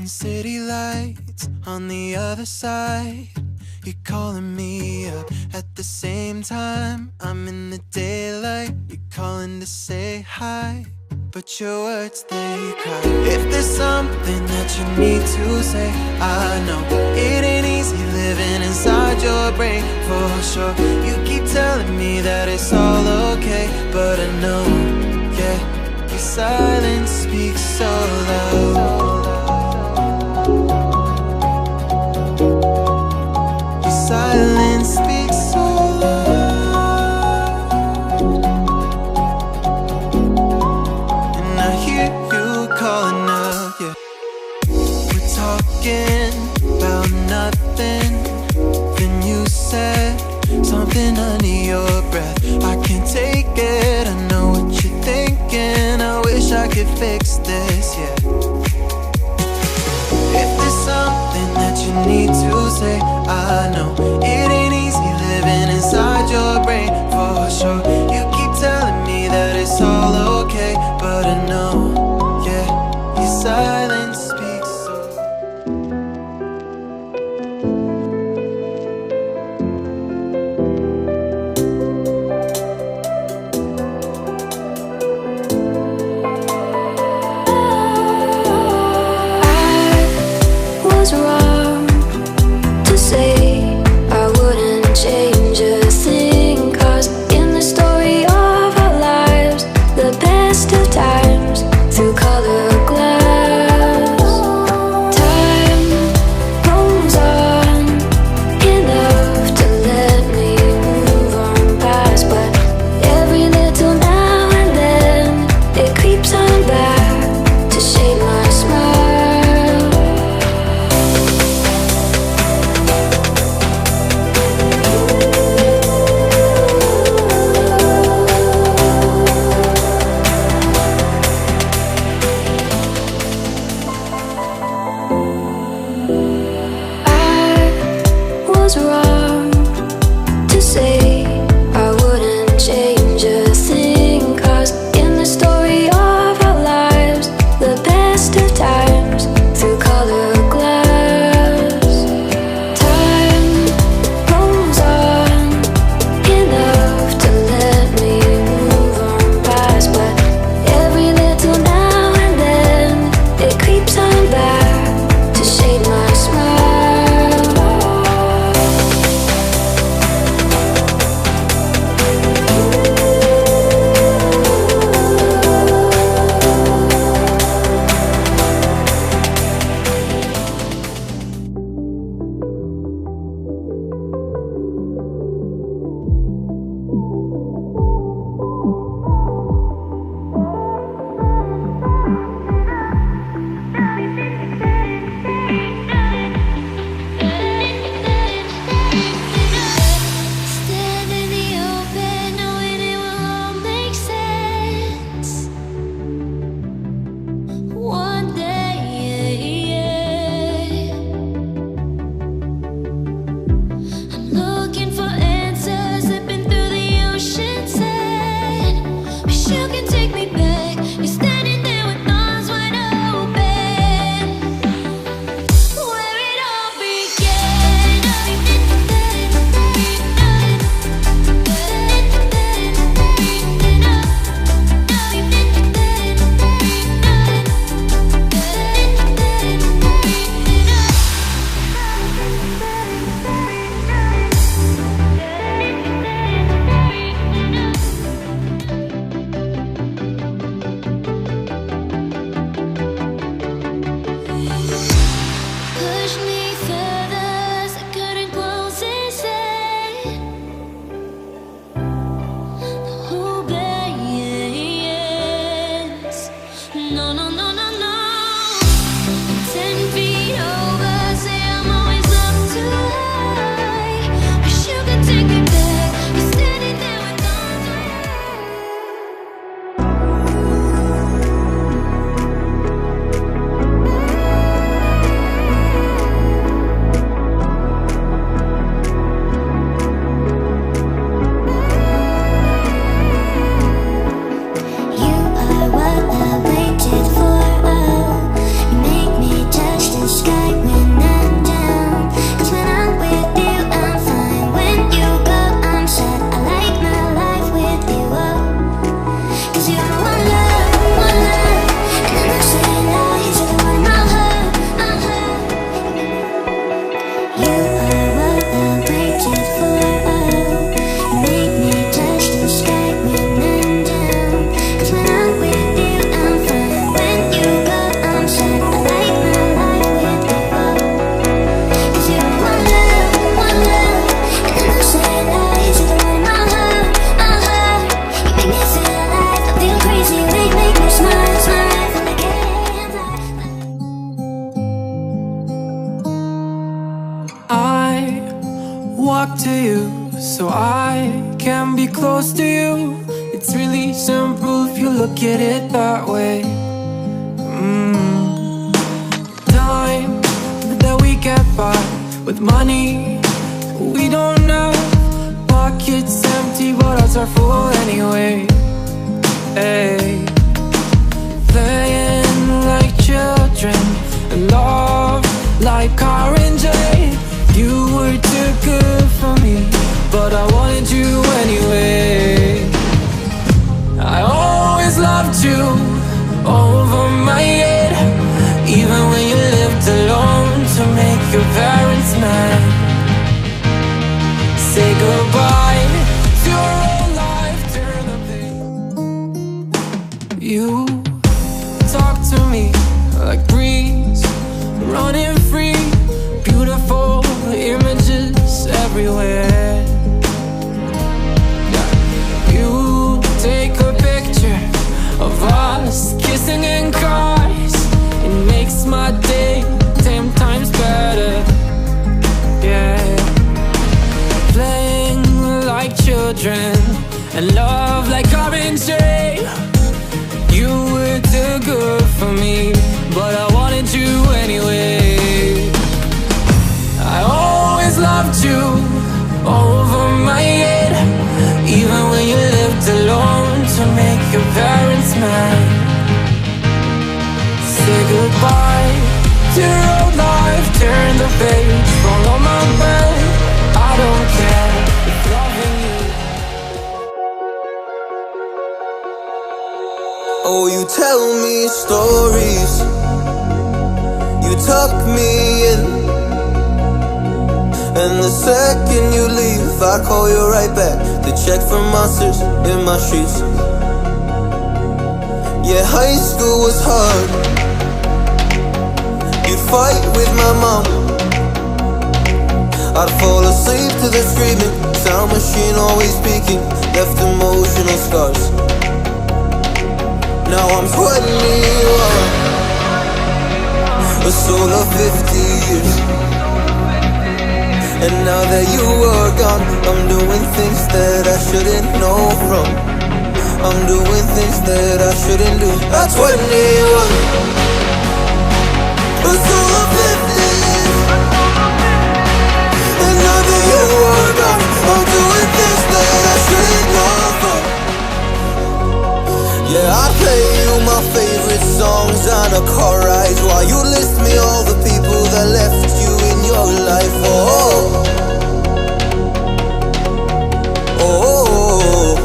city lights on the other side. You're calling me up at the same time. I'm in the daylight. You're calling to say hi, but your words, they cry. If there's something that you need to say, I know it ain't easy living inside your brain, for sure. You keep telling me that it's all okay, but I know, yeah, your silence speaks so loud. Your silence speaks so loud, and I hear you calling up, yeah. We're talking about nothing, then you said something under your breath. I can't take it, I know what you're thinking. I wish I could fix this, yeah. If there's something that you need to say, I know it ain't easy living inside your brain, for sure. You keep telling me that it's all okay, but I know, yeah, your silence speaks so. I was wrong to say I wouldn't change a thing, 'cause in the story of our lives, the best of times through color glass, time rolls on enough to let me move on past, but every little now and then it creeps on back to shade my smile. I was wrong to say I wouldn't change a thing, 'cause in the story of our lives, the best of times through color glass, time rolls on enough to let me move on past, but every little now and then it creeps on back to shade my smile. Stand in the open, knowing it will all make sense one day. I'm looking for answers, slipping through the ocean sand. Wish you could take me back. You're standing there with arms wide open, where it all began. Push me further, so I couldn't close inside. Who bends? No, no, no, no, no. 10 feet over, say I'm always up too high. Wish you could take me back. You're standing there with arms wide. You are what I waited for. be close to you. It's really simple if you look at it that way. Time that we get by with money we don't know. Pockets empty but hearts are full anyway. Hey. Playing like children and love like car and J. You were too good for me, but I wanted you anyway. I always loved you over my head, even when you lived alone to make your parents mad. Say goodbye to your old life, turn the page. You talk to me like breeze, running free, beautiful images everywhere. You take a picture of us kissing in cars, it makes my day 10 times better. Yeah. Playing like children and love like orange. You were too good for me, but I wanted you anyway. I always loved you over my head, even when you lived alone to make your parents mad. Say goodbye to your old life, turn the page, follow my bed. I don't care if loving you. Oh, you tell me stories, you tuck me in, and the second you leave, I call you right back to check for monsters in my streets. Yeah, high school was hard. You'd fight with my mom, I'd fall asleep to the screaming, sound machine always speaking, left emotional scars. Now I'm 21, a soul of 50 years. And now that you are gone, I'm doing things that I shouldn't know from. I'm doing things that I shouldn't do. At 21, a soul of 50 years. And now that you are gone, I'm doing things that I shouldn't know from. Yeah, I play you my favorite songs on a car ride while you list me all the people that left you in your life. Oh, oh.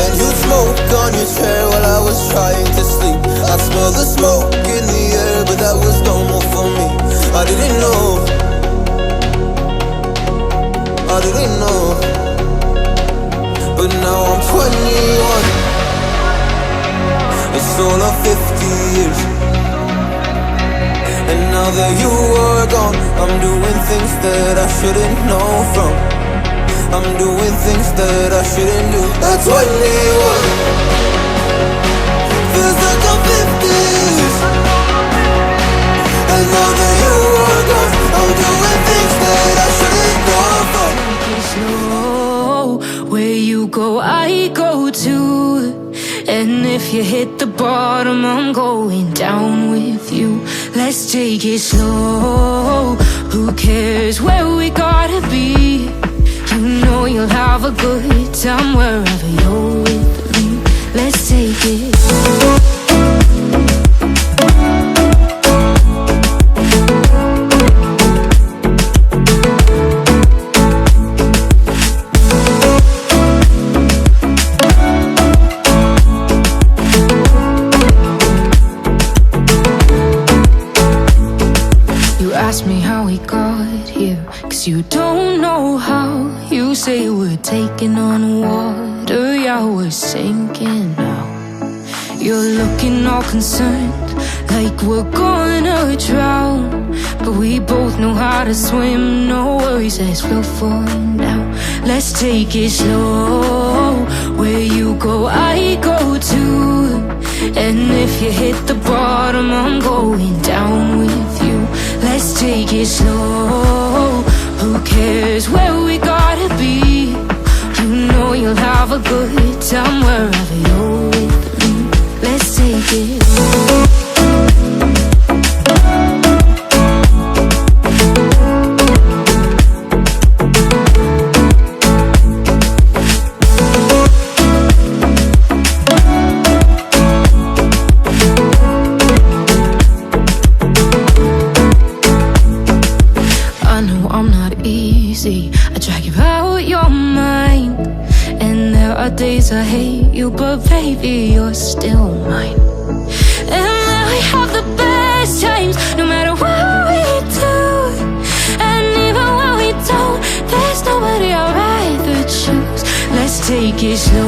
And you smoke on your chair while I was trying to sleep. I smell the smoke in the air, but that was normal for me. I didn't know, I didn't know. But now I'm 21, a soul of 50 years. And now that you are gone, I'm doing things that I shouldn't know from. I'm doing things that I shouldn't do. At 21, feels like I'm 50 years. And now that you are gone, I'm doing things that I shouldn't know from. Where you go, I go too. And if you hit the bottom, I'm going down with you. Let's take it slow. Who cares where we gotta be? You know you'll have a good time wherever you're with me. Let's take it. Ask me how we got here, 'cause you don't know how. You say we're taking on water, yeah, we're sinking now. You're looking all concerned, like we're gonna drown. But we both know how to swim, no worries as we'll find out. Let's take it slow. Where you go, I go too. And if you hit the bottom, I'm going down with you. Let's take it slow. Who cares where we gotta be? you'll have a good time wherever you're with me. Let's take it. I know I'm not easy, I drag you out your mind. And there are days I hate you, but baby, you're still mine. And I have the best times, no matter what we do. And even when we don't, there's nobody I'd rather choose. Let's take it slow.